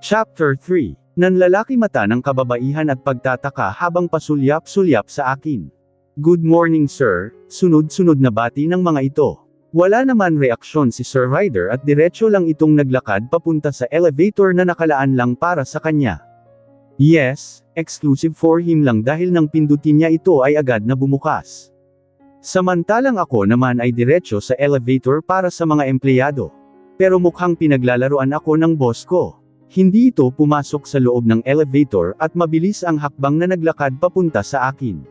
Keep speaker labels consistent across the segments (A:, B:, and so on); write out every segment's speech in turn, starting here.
A: Chapter 3. Nanlalaki mata ng kababaihan at pagtataka habang pasulyap-sulyap sa akin. Good morning sir, sunod-sunod na bati ng mga ito. Wala naman reaksyon si Sir Ryder at diretso lang itong naglakad papunta sa elevator na nakalaan lang para sa kanya. Yes, exclusive for him lang dahil nang pindutin niya ito ay agad na bumukas. Samantalang ako naman ay diretso sa elevator para sa mga empleyado. Pero mukhang pinaglalaruan ako ng boss ko. Hindi ito pumasok sa loob ng elevator at mabilis ang hakbang na naglakad papunta sa akin.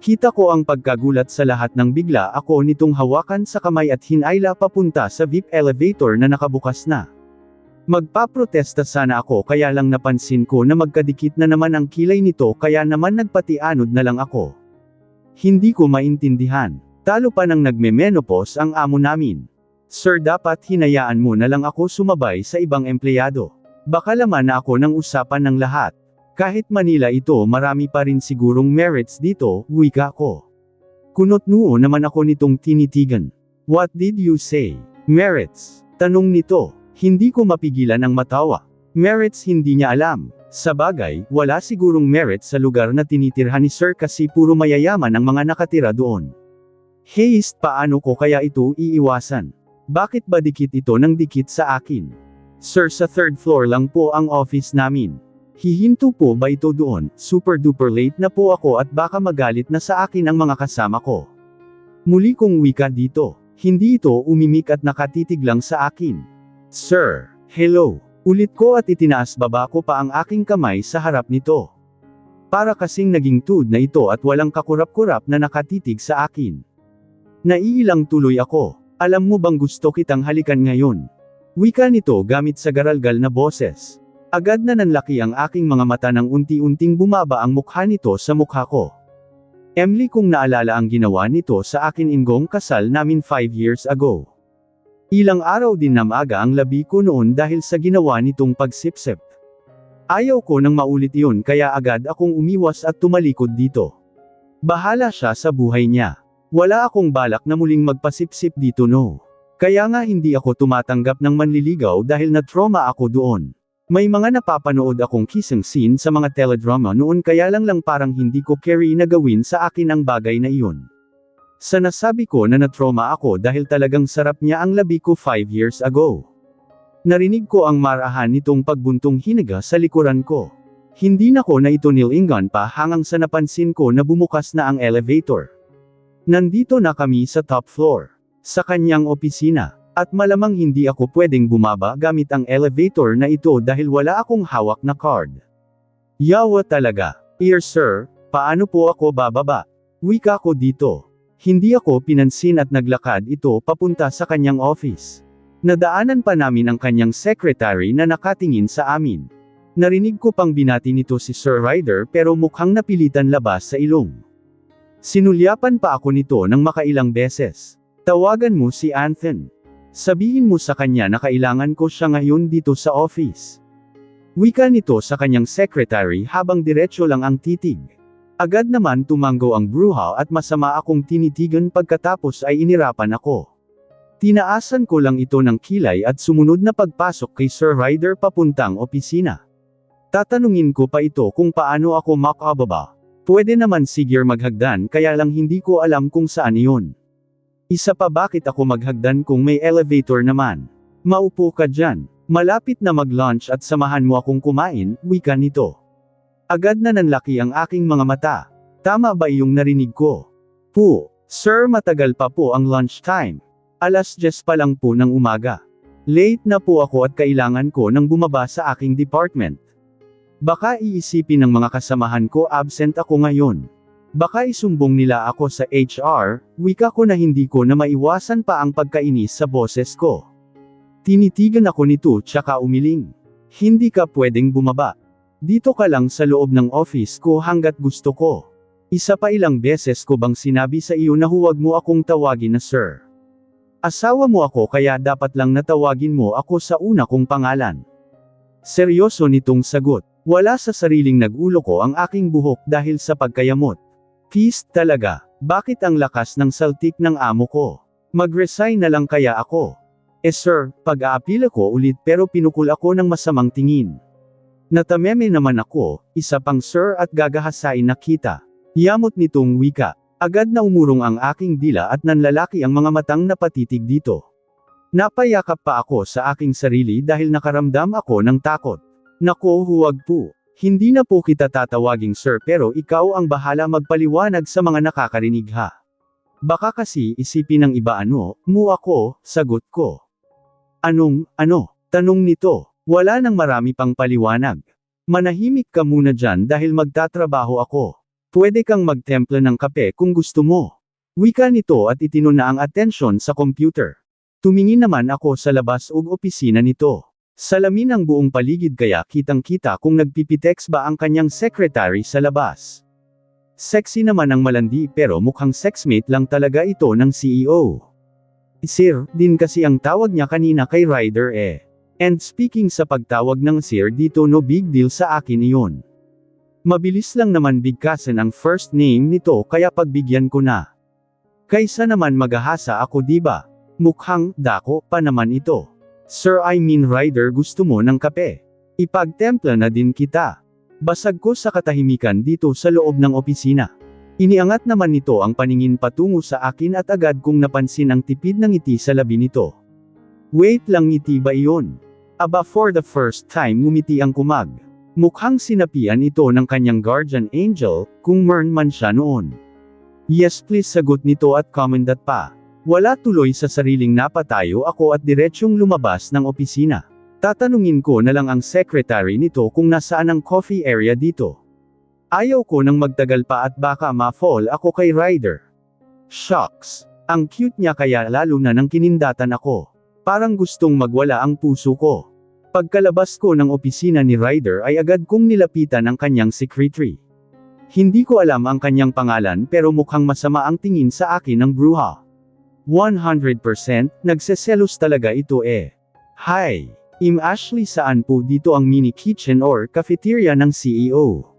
A: Kita ko ang pagkagulat sa lahat nang bigla ako nitong hawakan sa kamay at hinayla papunta sa VIP elevator na nakabukas na. Magpaprotesta sana ako kaya lang napansin ko na magkadikit na naman ang kilay nito kaya naman nagpatianod na lang ako. Hindi ko maintindihan. Talo pa nang nagme-menopause ang amo namin. Sir, dapat hinayaan mo na lang ako sumabay sa ibang empleyado. Baka laman na ako ng usapan ng lahat. Kahit Manila ito marami pa rin sigurong merits dito, wika ko. Kunot-noo naman ako nitong tinitigan. What did you say? Merits? Tanong nito. Hindi ko mapigilan ang matawa. Merits hindi niya alam. Sabagay, wala sigurong merits sa lugar na tinitirhan ni Sir kasi puro mayayaman ang mga nakatira doon. Haste, paano ko kaya ito iiwasan? Bakit ba dikit ito ng dikit sa akin? Sir, sa third floor lang po ang office namin. Hihinto po ba ito doon? Super duper late na po ako at baka magalit na sa akin ang mga kasama ko. Muli kong wika dito. Hindi ito umimik at nakatitig lang sa akin. Sir, hello. Ulit ko at itinaas baba ko pa ang aking kamay sa harap nito. Para kasing naging tuod na ito at walang kakurap-kurap na nakatitig sa akin. Naiilang tuloy ako. Alam mo bang gusto kitang halikan ngayon? Wika nito gamit sa garalgal na boses. Agad na nanlaki ang aking mga mata nang unti-unting bumaba ang mukha nito sa mukha ko. Emily, kung naalala ang ginawa nito sa akin ingong kasal namin 5 years ago. Ilang araw din na maaga ang labi ko noon dahil sa ginawa nitong pagsipsip. Ayaw ko nang maulit iyon kaya agad akong umiwas at tumalikod dito. Bahala siya sa buhay niya. Wala akong balak na muling magpasipsip dito, no. Kaya nga hindi ako tumatanggap ng manliligaw dahil na-trauma ako doon. May mga napapanood akong kissing scene sa mga teledrama noon kaya lang parang hindi ko carry na gawin sa akin ang bagay na iyon. Sa nasabi ko na na-trauma ako dahil talagang sarap niya ang labi ko 5 years ago. Narinig ko ang marahan nitong pagbuntong hinaga sa likuran ko. Hindi na ko na ito nilingan pa hanggang sa napansin ko na bumukas na ang elevator. Nandito na kami sa top floor. Sa kanyang opisina. At malamang hindi ako pwedeng bumaba gamit ang elevator na ito dahil wala akong hawak na card. Yawa talaga. Sir, paano po ako bababa? Wika ko dito. Hindi ako pinansin at naglakad ito papunta sa kanyang office. Nadaanan pa namin ang kanyang secretary na nakatingin sa amin. Narinig ko pang binati nito si Sir Ryder pero mukhang napilitan labas sa ilong. Sinulyapan pa ako nito ng makailang beses. Tawagan mo si Anthony. Sabihin mo sa kanya na kailangan ko siya ngayon dito sa office. Wika nito sa kanyang secretary habang diretso lang ang titig. Agad naman tumanggo ang bruha at masama akong tinitigan pagkatapos ay inirapan ako. Tinaasan ko lang ito ng kilay at sumunod na pagpasok kay Sir Ryder papuntang opisina. Tatanungin ko pa ito kung paano ako makababa. Pwede naman sigir maghagdan kaya lang hindi ko alam kung saan iyon. Isa pa, bakit ako maghagdan kung may elevator naman? Maupo ka dyan. Malapit na mag-lunch at samahan mo akong kumain, wika nito. Agad na nanlaki ang aking mga mata. Tama ba iyong narinig ko? Sir, matagal pa po ang lunch time. 10:00 pa lang po ng umaga. Late na po ako at kailangan ko nang bumaba sa aking department. Baka iisipin ng mga kasamahan ko absent ako ngayon. Baka isumbong nila ako sa HR, wika ko na hindi ko na maiwasan pa ang pagkainis sa boses ko. Tinitigan ako nito tsaka umiling. Hindi ka pwedeng bumaba. Dito ka lang sa loob ng office ko hanggat gusto ko. Isa pa, ilang beses ko bang sinabi sa iyo na huwag mo akong tawagin na sir? Asawa mo ako kaya dapat lang natawagin mo ako sa una kong pangalan. Seryoso nitong sagot. Wala sa sariling nag-ulo ko ang aking buhok dahil sa pagkayamot. Peace talaga. Bakit ang lakas ng saltik ng amo ko? Mag-resign na lang kaya ako? Sir, pag-aapila ko ulit pero pinukul ako ng masamang tingin. Natameme naman ako, isa pang sir at gagahasain na kita. Yamot nitong wika. Agad na umurong ang aking dila at nanlalaki ang mga matang napatitig dito. Napayakap pa ako sa aking sarili dahil nakaramdam ako ng takot. Nako, huwag po. Hindi na po kita tatawaging sir pero ikaw ang bahala magpaliwanag sa mga nakakarinig ha. Baka kasi isipin ng iba mo ako, sagot ko. Ano? Tanong nito. Wala nang marami pang paliwanag. Manahimik ka muna dyan dahil magtatrabaho ako. Pwede kang magtempla ng kape kung gusto mo. Wika nito at itinuna ang atensyon sa computer. Tumingin naman ako sa labas ug opisina nito. Salamin ang buong paligid kaya kitang-kita kung nagpipitex ba ang kanyang secretary sa labas. Sexy naman ang malandi pero mukhang sexmate lang talaga ito ng CEO. Sir, din kasi ang tawag niya kanina kay Ryder eh. And speaking sa pagtawag ng sir dito no big deal sa akin iyon. Mabilis lang naman bigkasan ang first name nito kaya pagbigyan ko na. Kaysa naman magahasa ako diba? Mukhang dako pa naman ito. Sir I mean Ryder gusto mo ng kape? Ipagtempla na din kita. Basag ko sa katahimikan dito sa loob ng opisina. Iniangat naman nito ang paningin patungo sa akin at agad kong napansin ang tipid ng ngiti sa labi nito. Wait lang, ngiti ba iyon? Aba, for the first time ngumiti ang kumag. Mukhang sinapian ito ng kanyang guardian angel, kung meron man siya noon. Yes please, sagot nito at commendat pa. Wala tuloy sa sariling napatayo ako at diretsyong lumabas ng opisina. Tatanungin ko na lang ang secretary nito kung nasaan ang coffee area dito. Ayaw ko nang magtagal pa at baka ma-fall ako kay Ryder. Shucks. Ang cute niya kaya lalo na nang kinindatan ako. Parang gustong magwala ang puso ko. Pagkalabas ko ng opisina ni Ryder ay agad kong nilapitan ang kanyang secretary. Hindi ko alam ang kanyang pangalan pero mukhang masama ang tingin sa akin ng bruha. 100% nagseselos talaga ito eh. Hi, Ashley, saan po dito ang mini kitchen or cafeteria ng CEO?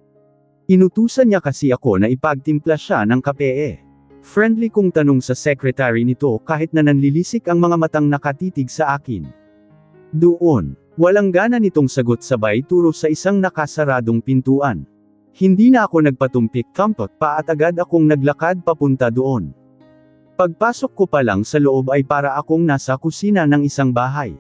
A: Inutusan niya kasi ako na ipagtimpla siya ng kape eh. Friendly kong tanong sa secretary nito kahit na nanlilisik ang mga matang nakatitig sa akin. Doon, walang gana nitong sagot sabay turo sa isang nakasaradong pintuan. Hindi na ako nagpatumpik-tampok pa at agad akong naglakad papunta doon. Pagpasok ko pa lang sa loob ay para akong nasa kusina ng isang bahay.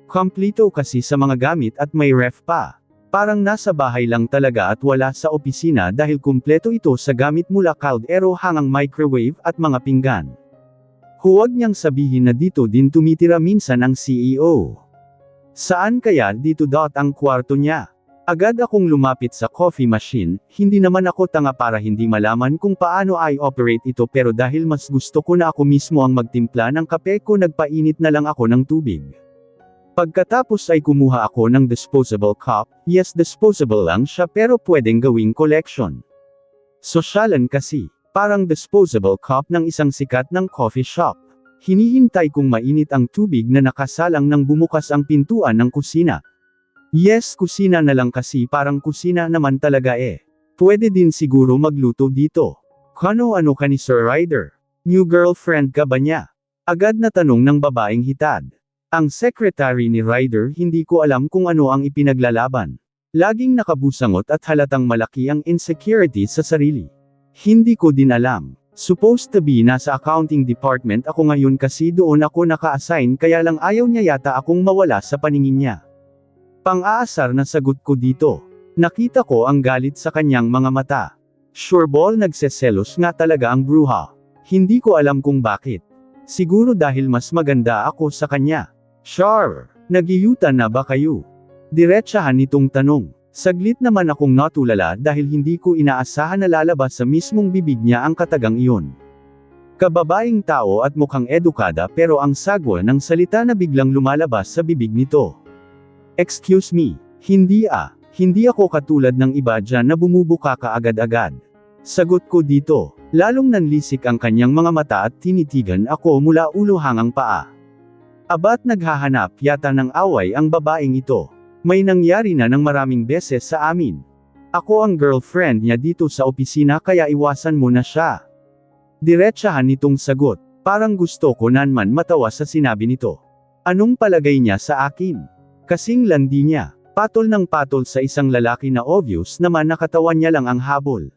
A: Kompleto kasi sa mga gamit at may ref pa. Parang nasa bahay lang talaga at wala sa opisina dahil kumpleto ito sa gamit mula kaldero hanggang microwave at mga pinggan. Huwag niyang sabihin na dito din tumitira minsan ang CEO. Saan kaya dito ang kwarto niya? Agad akong lumapit sa coffee machine, hindi naman ako tanga para hindi malaman kung paano i-operate ito pero dahil mas gusto ko na ako mismo ang magtimpla ng kape ko nagpainit na lang ako ng tubig. Pagkatapos ay kumuha ako ng disposable cup, yes disposable lang siya pero pwedeng gawing collection. Sosyalan kasi, parang disposable cup ng isang sikat ng coffee shop. Hinihintay kong mainit ang tubig na nakasalang nang bumukas ang pintuan ng kusina. Yes, kusina na lang kasi parang kusina naman talaga eh. Pwede din siguro magluto dito. Ano ka ni Sir Ryder? New girlfriend ka ba niya? Agad na tanong ng babaeng hitad. Ang secretary ni Ryder hindi ko alam kung ano ang ipinaglalaban. Laging nakabusangot at halatang malaki ang insecurity sa sarili. Hindi ko din alam. Supposed to be nasa accounting department ako ngayon kasi doon ako naka-assign kaya lang ayaw niya yata akong mawala sa paningin niya. Pang-aasar na sagot ko dito. Nakita ko ang galit sa kanyang mga mata. Sureball nagseselos nga talaga ang bruha. Hindi ko alam kung bakit. Siguro dahil mas maganda ako sa kanya. Char, nagiyutan na ba kayo? Diretsahan nitong tanong. Saglit naman akong natulala dahil hindi ko inaasahan na lalabas sa mismong bibig niya ang katagang iyon. Kababaing tao at mukhang edukada pero ang sagwa ng salita na biglang lumalabas sa bibig nito. Excuse me, hindi ako katulad ng iba dyan na bumubuka ka agad-agad. Sagot ko dito, lalong nanlisik ang kanyang mga mata at tinitigan ako mula ulo hanggang paa. Abat naghahanap yata ng away ang babaeng ito. May nangyari na ng maraming beses sa amin. Ako ang girlfriend niya dito sa opisina kaya iwasan mo na siya. Diretsahan nitong sagot, parang gusto ko naman matawa sa sinabi nito. Anong palagay niya sa akin? Kasing landi niya. Patol ng patol sa isang lalaki na obvious naman na katawan niya lang ang habol.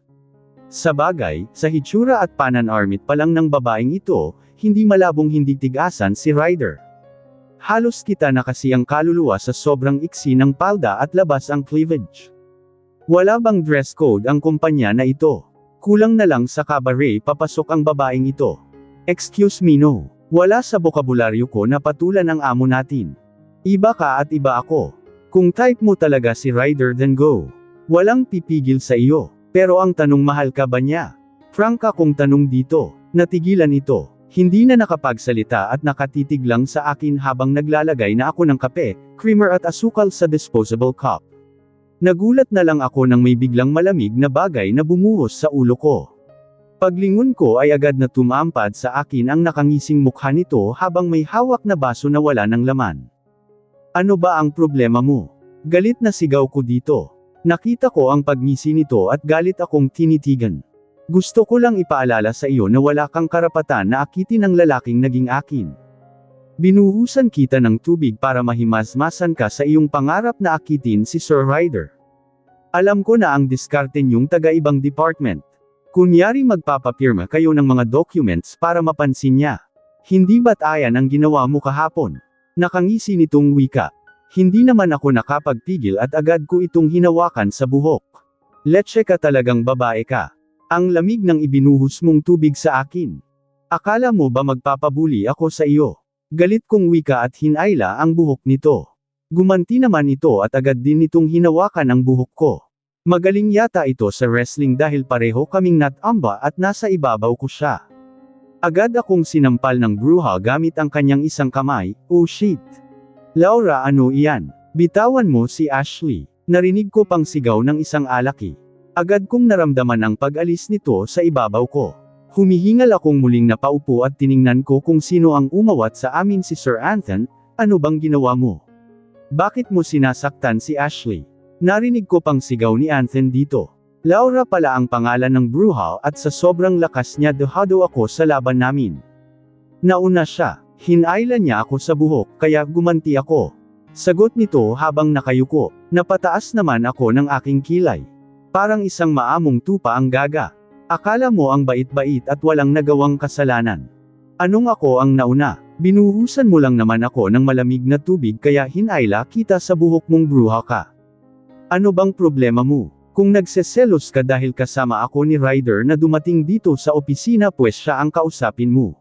A: Sa bagay, sa hitsura at pananarmit pa lang ng babaeng ito, hindi malabong hindi tigasan si Ryder. Halos kita na kasi ang kaluluwa sa sobrang iksi ng palda at labas ang cleavage. Wala bang dress code ang kumpanya na ito? Kulang na lang sa cabaret papasok ang babaeng ito. Excuse me, no. Wala sa bokabularyo ko na patulan ang amo natin. Iba ka at iba ako. Kung type mo talaga si Ryder, then go. Walang pipigil sa iyo. Pero ang tanong, mahal ka ba niya? Frank akong tanong dito. Natigilan ito. Hindi na nakapagsalita at nakatitig lang sa akin habang naglalagay na ako ng kape, creamer at asukal sa disposable cup. Nagulat na lang ako nang may biglang malamig na bagay na bumuhos sa ulo ko. Paglingon ko ay agad na tumampad sa akin ang nakangising mukha nito habang may hawak na baso na wala ng laman. Ano ba ang problema mo? Galit na sigaw ko dito. Nakita ko ang pagngisi nito at galit akong tinitigan. Gusto ko lang ipaalala sa iyo na wala kang karapatan na akitin ang lalaking naging akin. Binuhusan kita ng tubig para mahimasmasan ka sa iyong pangarap na akitin si Sir Ryder. Alam ko na ang diskarte niyong taga-ibang department. Kunyari magpapapirma kayo ng mga documents para mapansin niya. Hindi ba't ayan ang ginawa mo kahapon? Nakangisi nitong wika. Hindi naman ako nakapagpigil at agad ko itong hinawakan sa buhok. Letche ka, talagang babae ka. Ang lamig ng ibinuhos mong tubig sa akin. Akala mo ba magpapabuli ako sa iyo? Galit kong wika at hinayla ang buhok nito. Gumanti naman ito at agad din nitong hinawakan ang buhok ko. Magaling yata ito sa wrestling dahil pareho kaming natamba at nasa ibabaw ko siya. Agad akong sinampal ng bruha gamit ang kanyang isang kamay. Oh shit! Laura, ano iyan? Bitawan mo si Ashley. Narinig ko pang sigaw ng isang alaki. Agad kong naramdaman ang pag-alis nito sa ibabaw ko. Humihingal akong muling napaupo at tiningnan ko kung sino ang umawat sa amin, si Sir Anthony. Ano bang ginawa mo? Bakit mo sinasaktan si Ashley? Narinig ko pang sigaw ni Anthony dito. Laura pala ang pangalan ng bruha at sa sobrang lakas niya dehado ako sa laban namin. Nauna siya, hinayla niya ako sa buhok kaya gumanti ako. Sagot nito habang nakayuko. Napataas naman ako ng aking kilay. Parang isang maamong tupa ang gaga. Akala mo ang bait-bait at walang nagawang kasalanan. Anong ako ang nauna? Binuhusan mo lang naman ako ng malamig na tubig kaya hinayla kita sa buhok mong bruha ka. Ano bang problema mo? Kung nagseselos ka dahil kasama ako ni Ryder na dumating dito sa opisina, pues siya ang kausapin mo.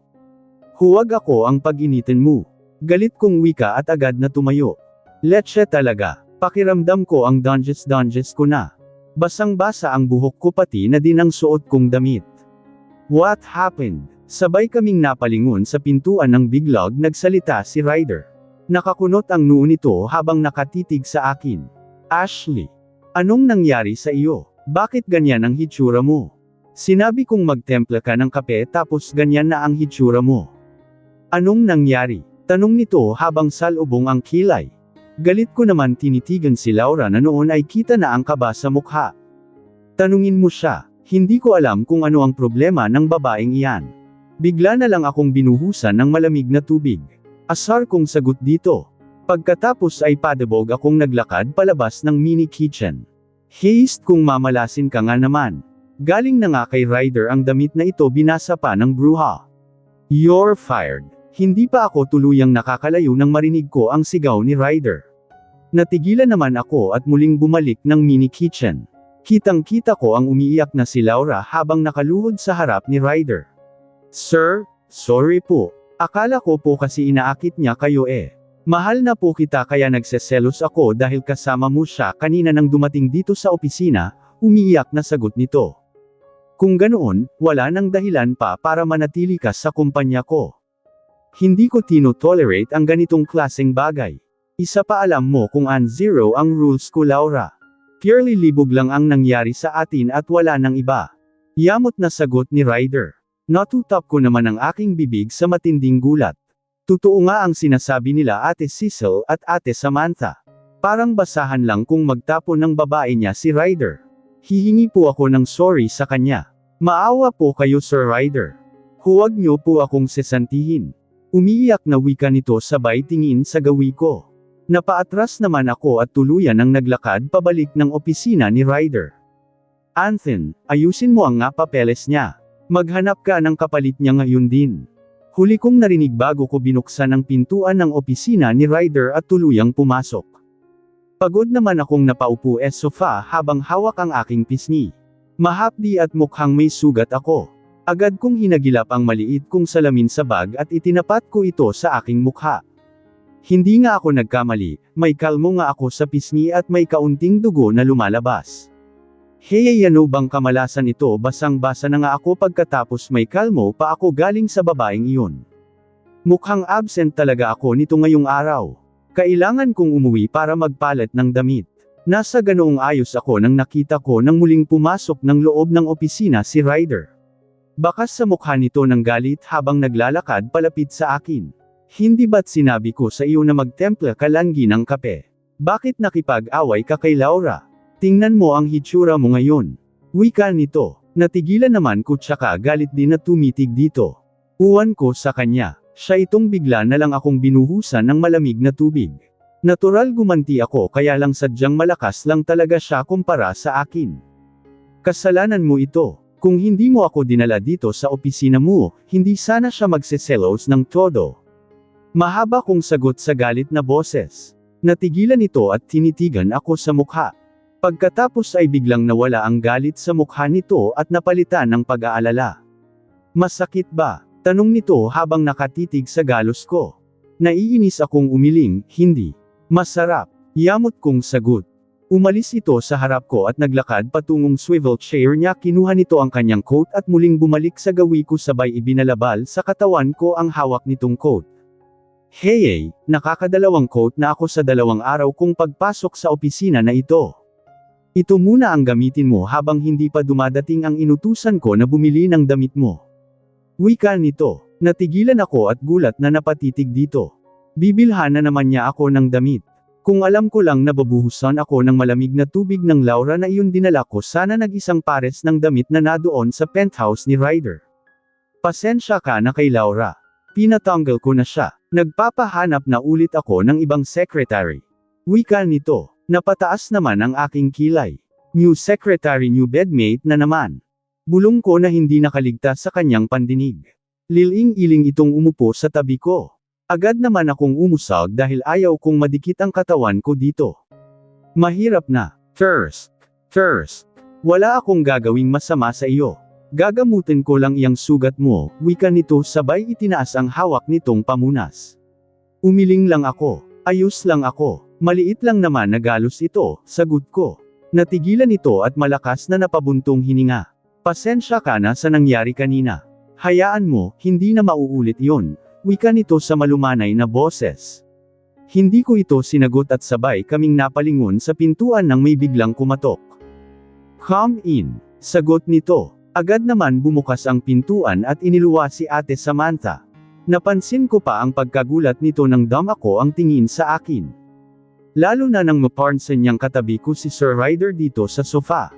A: Huwag ako ang pag-initin mo. Galit kong wika at agad na tumayo. Letche talaga. Pakiramdam ko ang donges ko na. Basang-basa ang buhok ko pati na din ang suot kong damit. What happened? Sabay kaming napalingon sa pintuan ng biglag nagsalita si Ryder. Nakakunot ang noo nito habang nakatitig sa akin. Ashley. Anong nangyari sa iyo? Bakit ganyan ang hitsura mo? Sinabi kong magtempla ka ng kape tapos ganyan na ang hitsura mo. Anong nangyari? Tanong nito habang salubong ang kilay. Galit ko naman tinitigan si Laura na noon ay kita na ang kaba sa mukha. Tanungin mo siya. Hindi ko alam kung ano ang problema ng babaeng iyan. Bigla na lang akong binuhusan ng malamig na tubig. Asar kong sagot dito. Pagkatapos ay padabog akong naglakad palabas ng mini kitchen. Haste kung mamalasin ka nga naman. Galing na nga kay Ryder ang damit na ito, binasa pa ng bruha. You're fired. Hindi pa ako tuluyang nakakalayo nang marinig ko ang sigaw ni Ryder. Natigilan naman ako at muling bumalik ng mini kitchen. Kitang-kita ko ang umiiyak na si Laura habang nakaluhod sa harap ni Ryder. Sir, sorry po. Akala ko po kasi inaakit niya kayo eh. Mahal na po kita kaya nagseselos ako dahil kasama mo siya kanina nang dumating dito sa opisina, umiiyak na sagot nito. Kung ganoon, wala nang dahilan pa para manatili ka sa kumpanya ko. Hindi ko tino-tolerate ang ganitong klaseng bagay. Isa pa, alam mo kung zero ang rules ko, Laura. Purely libog lang ang nangyari sa atin at wala nang iba. Yamot na sagot ni Ryder. Natutap ko naman ang aking bibig sa matinding gulat. Totoo nga ang sinasabi nila Ate Cecil at Ate Samantha. Parang basahan lang kung magtapon ng babae niya si Ryder. Hihingi po ako ng sorry sa kanya. Maawa po kayo, Sir Ryder. Huwag niyo po akong sesantihin. Umiiyak na wika nito sabay tingin sa gawi ko. Napaatras naman ako at tuluyan ang naglakad pabalik ng opisina ni Ryder. Anthony, ayusin mo ang nga papeles niya. Maghanap ka ng kapalit niya ngayon din. Huli kong narinig bago ko binuksan ang pintuan ng opisina ni Ryder at tuluyang pumasok. Pagod naman akong napaupo sa sofa habang hawak ang aking pisngi. Mahapdi at mukhang may sugat ako. Agad kong hinagilap ang maliit kong salamin sa bag at itinapat ko ito sa aking mukha. Hindi nga ako nagkamali, may kalmo nga ako sa pisngi at may kaunting dugo na lumalabas. Hey, ano bang kamalasan ito? Basang-basa na nga ako pagkatapos may kalmo pa ako galing sa babaeng iyon. Mukhang absent talaga ako nito ngayong araw. Kailangan kong umuwi para magpalit ng damit. Nasa ganoong ayos ako nang nakita ko nang muling pumasok ng loob ng opisina si Ryder. Bakas sa mukha nito ng galit habang naglalakad palapit sa akin. Hindi ba't sinabi ko sa iyo na magtempla ka langgi ng kape? Bakit nakipag-away ka kay Laura? Tingnan mo ang hitsura mo ngayon. Wika nito. Natigilan naman ko tsaka galit din na tumitig dito. Uwan ko sa kanya. Siya itong bigla na lang akong binuhusan ng malamig na tubig. Natural gumanti ako kaya lang sadyang malakas lang talaga siya kumpara sa akin. Kasalanan mo ito. Kung hindi mo ako dinala dito sa opisina mo, hindi sana siya magseselos ng todo. Mahaba kong sagot sa galit na boses. Natigilan ito at tinitigan ako sa mukha. Pagkatapos ay biglang nawala ang galit sa mukha nito at napalitan ng pag-aalala. Masakit ba? Tanong nito habang nakatitig sa galos ko. Naiinis akong umiling, hindi. Masarap. Yamot kong sagot. Umalis ito sa harap ko at naglakad patungong swivel chair niya. Kinuha nito ang kanyang coat at muling bumalik sa gawi ko sabay ibinalabal sa katawan ko ang hawak nitong coat. Hey, nakakadalawang coat na ako sa 2 araw kong pagpasok sa opisina na ito. Ito muna ang gamitin mo habang hindi pa dumadating ang inutusan ko na bumili ng damit mo. Wika nito. Natigilan ako at gulat na napatitig dito. Bibilhan na naman niya ako ng damit. Kung alam ko lang na babuhusan ako ng malamig na tubig ng Laura na iyon dinala ko sana nag-isang pares ng damit na nadoon sa penthouse ni Ryder. Pasensya ka na kay Laura. Pinatanggal ko na siya. Nagpapahanap na ulit ako ng ibang secretary. Wika nito. Napataas naman ang aking kilay. New secretary, new bedmate na naman. Bulong ko na hindi nakaligtas sa kanyang pandinig. Liling-iling itong umupo sa tabi ko. Agad naman akong umusag dahil ayaw kong madikit ang katawan ko dito. Mahirap na. First. Wala akong gagawing masama sa iyo. Gagamutin ko lang iyang sugat mo, wika nito sabay itinaas ang hawak nitong pamunas. Umiling lang ako. Ayos lang ako. Maliit lang naman na galos ito, sagot ko. Natigilan ito at malakas na napabuntong hininga. Pasensya ka na sa nangyari kanina. Hayaan mo, hindi na mauulit yon, wika nito sa malumanay na boses. Hindi ko ito sinagot at sabay kaming napalingon sa pintuan nang may biglang kumatok. Come in, sagot nito. Agad naman bumukas ang pintuan at iniluwa si Ate Samantha. Napansin ko pa ang pagkagulat nito nang dama ko ang tingin sa akin. Lalo na nang mapansin niyang katabi ko si Sir Ryder dito sa sofa.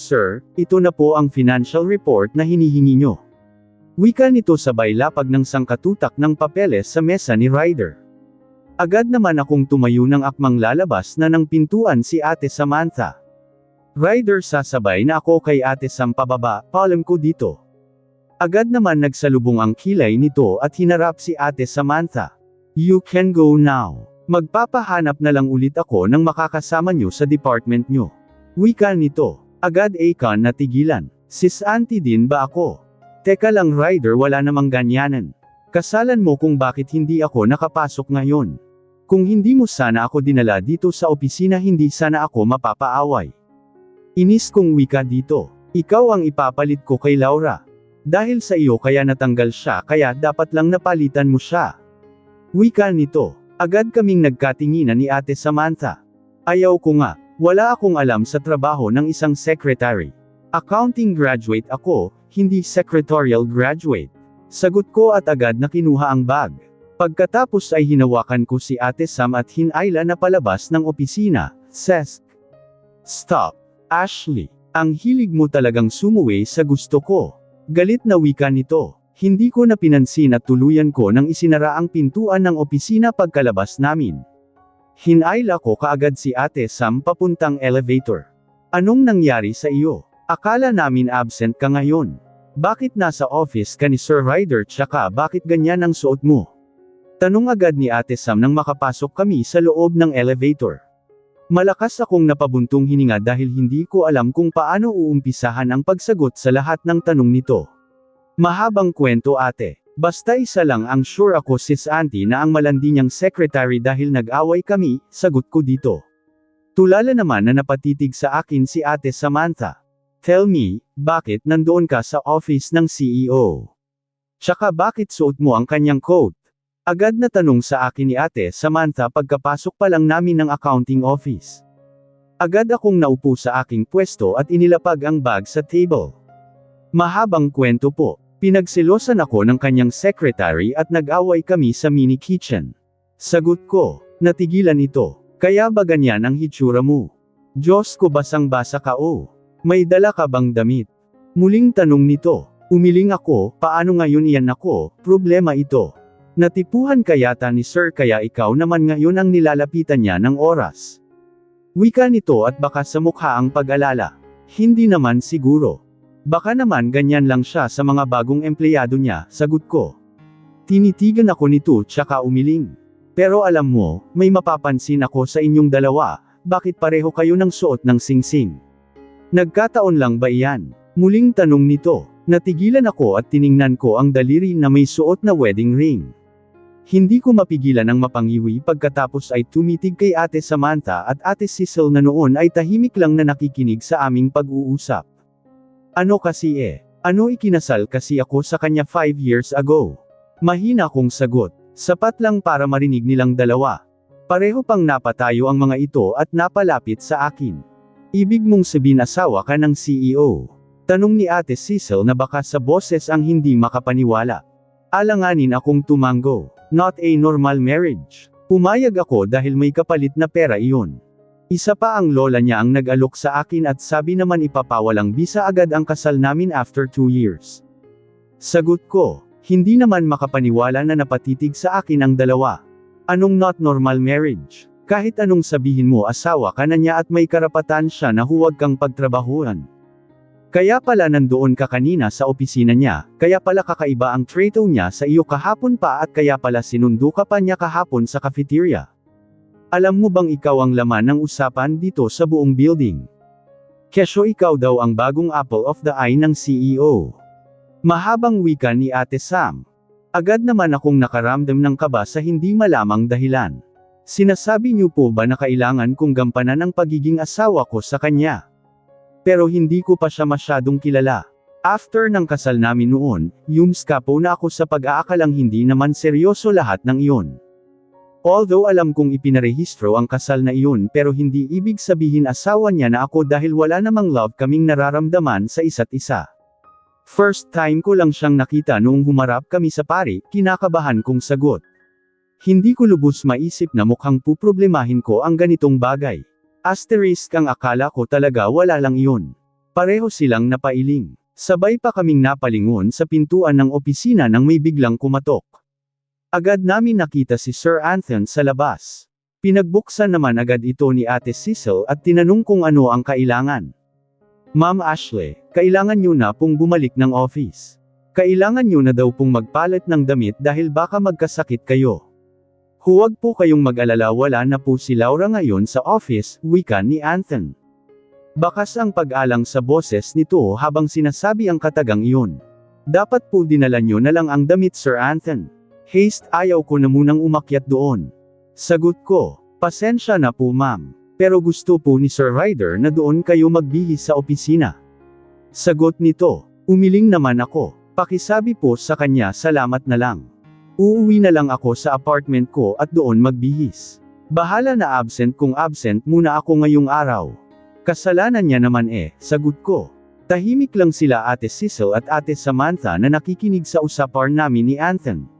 A: Sir, ito na po ang financial report na hinihingi nyo. Wika nito sabay lapag ng sangkatutak ng papeles sa mesa ni Ryder. Agad naman akong tumayo ng akmang lalabas na ng pintuan si Ate Samantha. Ryder, sasabay na ako kay Ate Sam pababa, paalam ko dito. Agad naman nagsalubong ang kilay nito at hinarap si Ate Samantha. You can go now. Magpapahanap na lang ulit ako ng makakasama nyo sa department nyo. Wika nito. Agad ka natigilan. Sis auntie din ba ako? Teka lang Ryder, wala namang ganyanan. Kasalan mo kung bakit hindi ako nakapasok ngayon. Kung hindi mo sana ako dinala dito sa opisina hindi sana ako mapapaaway. Inis kong wika dito. Ikaw ang ipapalit ko kay Laura. Dahil sa iyo kaya natanggal siya kaya dapat lang napalitan mo siya. Wika nito. Agad kaming nagkatinginan ni Ate Samantha. Ayaw ko nga. Wala akong alam sa trabaho ng isang secretary. Accounting graduate ako, hindi secretarial graduate. Sagot ko at agad na kinuha ang bag. Pagkatapos ay hinawakan ko si Ate Sam at hinayla na palabas ng opisina. Says, "Stop, Ashley. Ang hilig mo talagang sumuway sa gusto ko." Galit na wika nito. Hindi ko na pinansin at tuluyan ko nang isinara ang pintuan ng opisina pagkalabas namin. Hinaila ko kaagad si Ate Sam papuntang elevator. Anong nangyari sa iyo? Akala namin absent ka ngayon. Bakit nasa office ka ni Sir Ryder tsaka bakit ganyan ang suot mo? Tanong agad ni Ate Sam nang makapasok kami sa loob ng elevator. Malakas akong napabuntong hininga dahil hindi ko alam kung paano uumpisahan ang pagsagot sa lahat ng tanong nito. Mahabang kwento ate. Basta isa lang ang sure ako sis auntie na ang malandi niyang secretary dahil nag-away kami, sagot ko dito. Tulala naman na napatitig sa akin si Ate Samantha. Tell me, bakit nandoon ka sa office ng CEO? Tsaka bakit suot mo ang kanyang coat? Agad na tanong sa akin ni Ate Samantha pagkapasok pa lang namin ng accounting office. Agad akong naupo sa aking pwesto at inilapag ang bag sa table. Mahabang kwento po. Pinagselosan ako ng kanyang secretary at nag-away kami sa mini kitchen. Sagot ko, natigilan ito. Kaya ba ganyan ang hitsura mo? Diyos ko basang-basa ka o. May dala ka bang damit? Muling tanong nito. Umiling ako, paano ngayon iyan ako, problema ito. Natipuhan ka yata ni Sir kaya ikaw naman ngayon ang nilalapitan niya ng oras. Wika nito at baka sa mukha ang pag-alala. Hindi naman siguro. Baka naman ganyan lang siya sa mga bagong empleyado niya, sagot ko. Tinitigan ako nito tsaka umiling. Pero alam mo, may mapapansin ako sa inyong dalawa, bakit pareho kayo ng suot ng singsing? Nagkataon lang ba iyan? Muling tanong nito. Natigilan ako at tiningnan ko ang daliri na may suot na wedding ring. Hindi ko mapigilan ang mapangiwi pagkatapos ay tumitig kay Ate Samantha at Ate Cecil na noon ay tahimik lang na nakikinig sa aming pag-uusap. Ano kasi Ano ikinasal kasi ako sa kanya 5 years ago? Mahina kong sagot. Sapat lang para marinig nilang dalawa. Pareho pang napatayo ang mga ito at napalapit sa akin. Ibig mong sabihin asawa ka ng CEO? Tanong ni Ate Cecil na baka sa boses ang hindi makapaniwala. Alanganin akong tumango. Not a normal marriage. Pumayag ako dahil may kapalit na pera iyon. Isa pa ang lola niya ang nag-alok sa akin at sabi naman ipapawalang bisa agad ang kasal namin after 2 years. Sagot ko, hindi naman makapaniwala na napatitig sa akin ang dalawa. Anong not normal marriage? Kahit anong sabihin mo asawa ka na niya at may karapatan siya na huwag kang pagtrabahuan. Kaya pala nandoon ka kanina sa opisina niya, kaya pala kakaiba ang trato niya sa iyo kahapon pa at kaya pala sinundo ka pa niya kahapon sa cafeteria. Alam mo bang ikaw ang laman ng usapan dito sa buong building? Kesyo ikaw daw ang bagong apple of the eye ng CEO. Mahabang wika ni Ate Sam. Agad naman akong nakaramdam ng kaba sa hindi malamang dahilan. Sinasabi niyo po ba na kailangan kong gampanan ang pagiging asawa ko sa kanya? Pero hindi ko pa siya masyadong kilala. After ng kasal namin noon, yumskapo na ako sa pag-aakalang hindi naman seryoso lahat ng iyon. Although alam kong ipinarehistro ang kasal na iyon pero hindi ibig sabihin asawa niya na ako dahil wala namang love kaming nararamdaman sa isa't isa. First time ko lang siyang nakita noong humarap kami sa pari, kinakabahan kong sagot. Hindi ko lubos maisip na mukhang puproblemahin ko ang ganitong bagay. Asterisk ang akala ko talaga wala lang iyon. Pareho silang napailing. Sabay pa kaming napalingon sa pintuan ng opisina nang may biglang kumatok. Agad namin nakita si Sir Anthony sa labas. Pinagbuksan naman agad ito ni Ate Cecil at tinanong kung ano ang kailangan. Ma'am Ashley, kailangan niyo na pong bumalik ng office. Kailangan niyo na daw pong magpalit ng damit dahil baka magkasakit kayo. Huwag po kayong mag-alala wala na po si Laura ngayon sa office, wika ni Anthony. Bakas ang pag-alang sa boses nito habang sinasabi ang katagang iyon. Dapat po dinala niyo na lang ang damit Sir Anthony. Haste ayaw ko na munang umakyat doon. Sagot ko, pasensya na po ma'am. Pero gusto po ni Sir Ryder na doon kayo magbihis sa opisina. Sagot nito, umiling naman ako. Pakisabi po sa kanya salamat na lang. Uuwi na lang ako sa apartment ko at doon magbihis. Bahala na absent kung absent muna ako ngayong araw. Kasalanan niya naman sagot ko. Tahimik lang sila Ate Cecil at Ate Samantha na nakikinig sa usapan namin ni Anthony.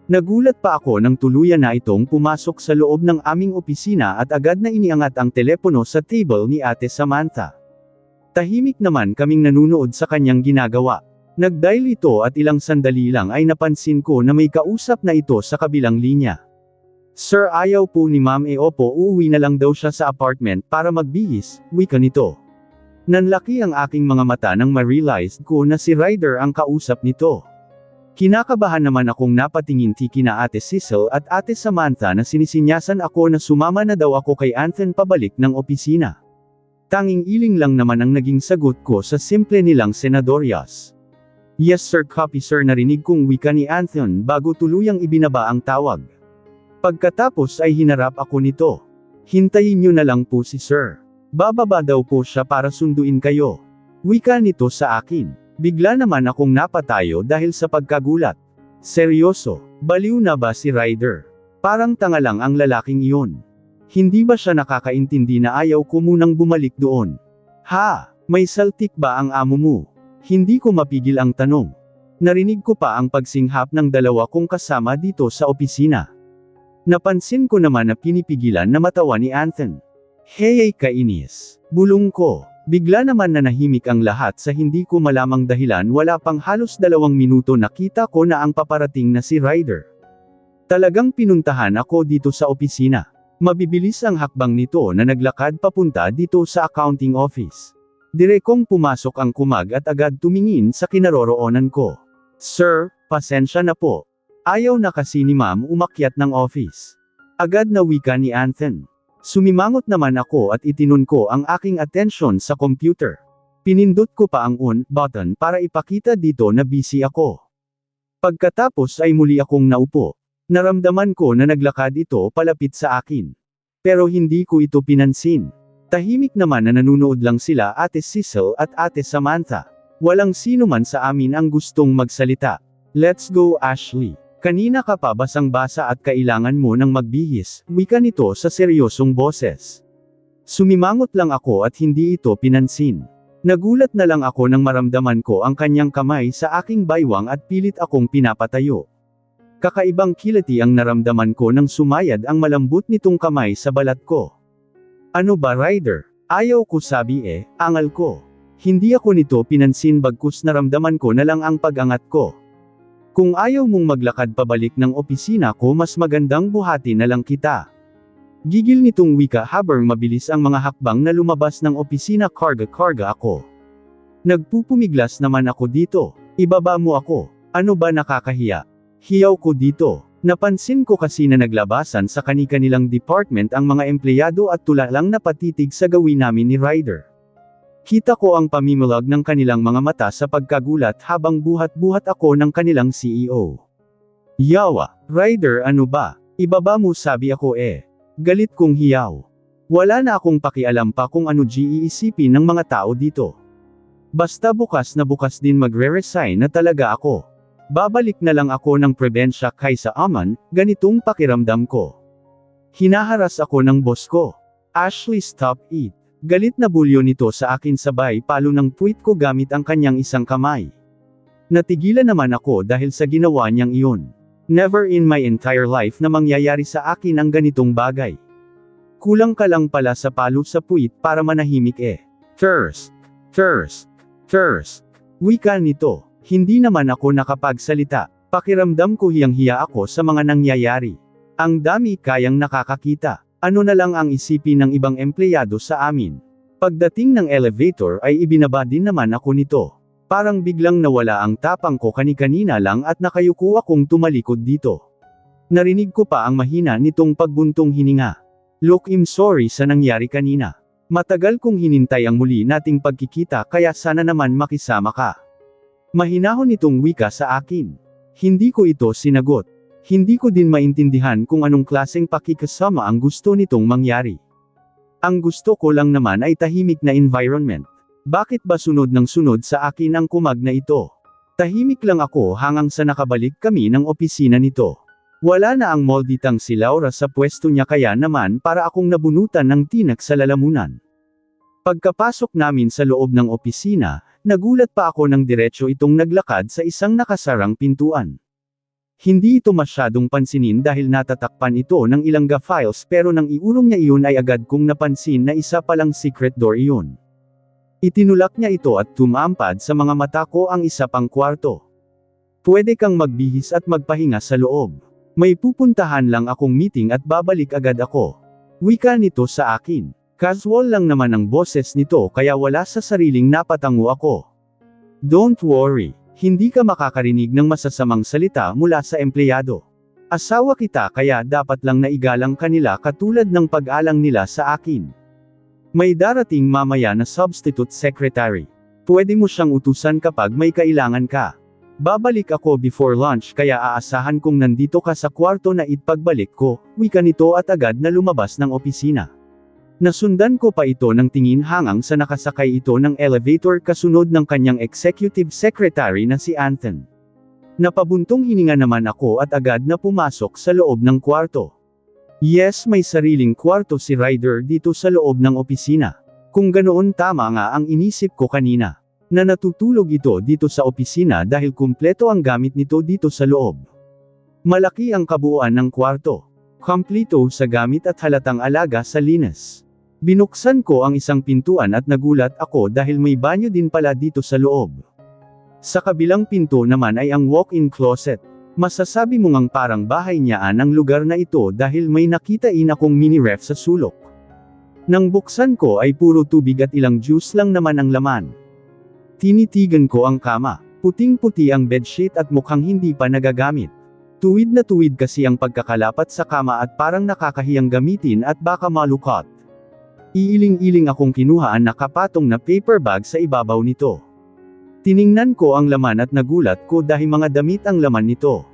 A: Nagulat pa ako nang tuluyan na itong pumasok sa loob ng aming opisina at agad na iniangat ang telepono sa table ni Ate Samantha. Tahimik naman kaming nanunood sa kanyang ginagawa. Nag-dial ito at ilang sandali lang ay napansin ko na may kausap na ito sa kabilang linya. Sir, ayaw po ni ma'am. Opo, uuwi na lang daw siya sa apartment para magbihis, wika nito. Nanlaki ang aking mga mata nang ma-realized ko na si Ryder ang kausap nito. Kinakabahan naman akong napatingin kina Ate Cecil at Ate Samantha na sinisinyasan ako na sumama na daw ako kay Anthony pabalik ng opisina. Tanging iling lang naman ang naging sagot ko sa simple nilang senadoryas. Yes sir, copy sir, narinig kong wika ni Anthony bago tuluyang ibinaba ang tawag. Pagkatapos ay hinarap ako nito. Hintayin nyo na lang po si sir. Bababa daw po siya para sunduin kayo. Wika nito sa akin. Bigla naman akong napatayo dahil sa pagkagulat. Seryoso, baliw na ba si Ryder? Parang tanga lang ang lalaking iyon. Hindi ba siya nakakaintindi na ayaw ko munang bumalik doon? Ha, may saltik ba ang amo mo? Hindi ko mapigil ang tanong. Narinig ko pa ang pagsinghap ng dalawa kong kasama dito sa opisina. Napansin ko naman na pinipigilan na matawa ni Anthony. Hey kainis. Bulong ko. Bigla naman nanahimik ang lahat sa hindi ko malamang dahilan. Wala pang halos 2 minuto nakita ko na ang paparating na si Ryder. Talagang pinuntahan ako dito sa opisina. Mabibilis ang hakbang nito na naglakad papunta dito sa accounting office. Direkong pumasok ang kumag at agad tumingin sa kinaroroonan ko. Sir, pasensya na po. Ayaw na kasi ni ma'am umakyat ng office. Agad na wika ni Anthony. Sumimangot naman ako at itinun ko ang aking atensyon sa computer. Pinindot ko pa ang on button para ipakita dito na busy ako. Pagkatapos ay muli akong naupo. Naramdaman ko na naglakad ito palapit sa akin. Pero hindi ko ito pinansin. Tahimik naman na nanunood lang sila Ate Cecil at Ate Samantha. Walang sino man sa amin ang gustong magsalita. Let's go Ashley. Kanina ka pa basang-basa at kailangan mo nang magbihis, wika nito sa seryosong boses. Sumimangot lang ako at hindi ito pinansin. Nagulat na lang ako nang maramdaman ko ang kanyang kamay sa aking baywang at pilit akong pinapatayo. Kakaibang kilati ang naramdaman ko nang sumayad ang malambot nitong kamay sa balat ko. Ano ba Ryder? Ayaw ko sabi angal ko. Hindi ako nito pinansin bagkus naramdaman ko na lang ang pag-angat ko. Kung ayaw mong maglakad pabalik ng opisina ko mas magandang buhati na lang kita. Gigil nitong wika habang mabilis ang mga hakbang na lumabas ng opisina. Karga ako. Nagpupumiglas naman ako dito. Ibaba mo ako. Ano ba nakakahiya? Hiyaw ko dito. Napansin ko kasi na naglabasan sa kani-kanilang department ang mga empleyado at tula lang napatitig sa gawin namin ni Ryder. Kita ko ang pamimulag ng kanilang mga mata sa pagkagulat habang buhat-buhat ako ng kanilang CEO. Yawa, Ryder ano ba? Ibaba mo sabi ako Galit kong hiyaw. Wala na akong pakialam pa kung ano iisipin ng mga tao dito. Basta bukas na bukas din magre-resign na talaga ako. Babalik na lang ako ng probensya kaysa aman, ganitong pakiramdam ko. Hinaharas ako ng boss ko. Ashley stop it. Galit na bulyo nito sa akin sabay palo ng puwit ko gamit ang kanyang isang kamay. Natigilan naman ako dahil sa ginawa niyang iyon. Never in my entire life na mangyayari sa akin ang ganitong bagay. Kulang ka lang pala sa palo sa puwit para manahimik Thirst. Wika nito. Hindi naman ako nakapagsalita. Pakiramdam ko hiyang-hiya ako sa mga nangyayari. Ang dami kayang nakakakita. Ano na lang ang isipin ng ibang empleyado sa amin. Pagdating ng elevator ay ibinaba din naman ako nito. Parang biglang nawala ang tapang ko kani-kanina lang at nakayuko akong tumalikod dito. Narinig ko pa ang mahina nitong pagbuntong hininga. Look, I'm sorry sa nangyari kanina. Matagal kong hinintay ang muli nating pagkikita kaya sana naman makisama ka. Mahinahon itong wika sa akin. Hindi ko ito sinagot. Hindi ko din maintindihan kung anong klaseng pakikasama ang gusto nitong mangyari. Ang gusto ko lang naman ay tahimik na environment. Bakit ba sunod ng sunod sa akin ang kumag na ito? Tahimik lang ako hanggang sa nakabalik kami ng opisina nito. Wala na ang molditang si Laura sa pwesto niya kaya naman para akong nabunutan ng tinak sa lalamunan. Pagkapasok namin sa loob ng opisina, nagulat pa ako ng diretso itong naglakad sa isang nakasarang pintuan. Hindi ito masyadong pansinin dahil natatakpan ito ng ilang files pero nang iurong niya iyon ay agad kong napansin na isa palang secret door iyon. Itinulak niya ito at tumampad sa mga mata ko ang isa pang kwarto. Pwede kang magbihis at magpahinga sa loob. May pupuntahan lang akong meeting at babalik agad ako. Wika nito sa akin. Casual lang naman ang boses nito kaya wala sa sariling napatango ako. Don't worry, hindi ka makakarinig ng masasamang salita mula sa empleyado. Asawa kita kaya dapat lang naigalang kanila katulad ng pag-alang nila sa akin. May darating mamaya na substitute secretary. Pwede mo siyang utusan kapag may kailangan ka. Babalik ako before lunch kaya aasahan kong nandito ka sa kwarto na pagbalik ko, wika nito at agad na lumabas ng opisina. Nasundan ko pa ito ng tingin hangang sa nakasakay ito ng elevator kasunod ng kanyang executive secretary na si Anton. Napabuntong hininga naman ako at agad na pumasok sa loob ng kwarto. Yes, may sariling kwarto si Ryder dito sa loob ng opisina. Kung ganoon tama nga ang inisip ko kanina. Na natutulog ito dito sa opisina dahil kumpleto ang gamit nito dito sa loob. Malaki ang kabuuan ng kwarto. Kompleto sa gamit at halatang alaga sa linis. Binuksan ko ang isang pintuan at nagulat ako dahil may banyo din pala dito sa loob. Sa kabilang pinto naman ay ang walk-in closet. Masasabi mo ngang parang bahay niyaan ang lugar na ito dahil may nakitain akong mini ref sa sulok. Nang buksan ko ay puro tubig at ilang juice lang naman ang laman. Tinitigan ko ang kama. Puting-puti ang bedsheet at mukhang hindi pa nagagamit. Tuwid na tuwid kasi ang pagkakalapat sa kama at parang nakakahiyang gamitin at baka malukot. Iiling-iling akong kinuha ang nakapatong na paper bag sa ibabaw nito. Tiningnan ko ang laman at nagulat ko dahil mga damit ang laman nito.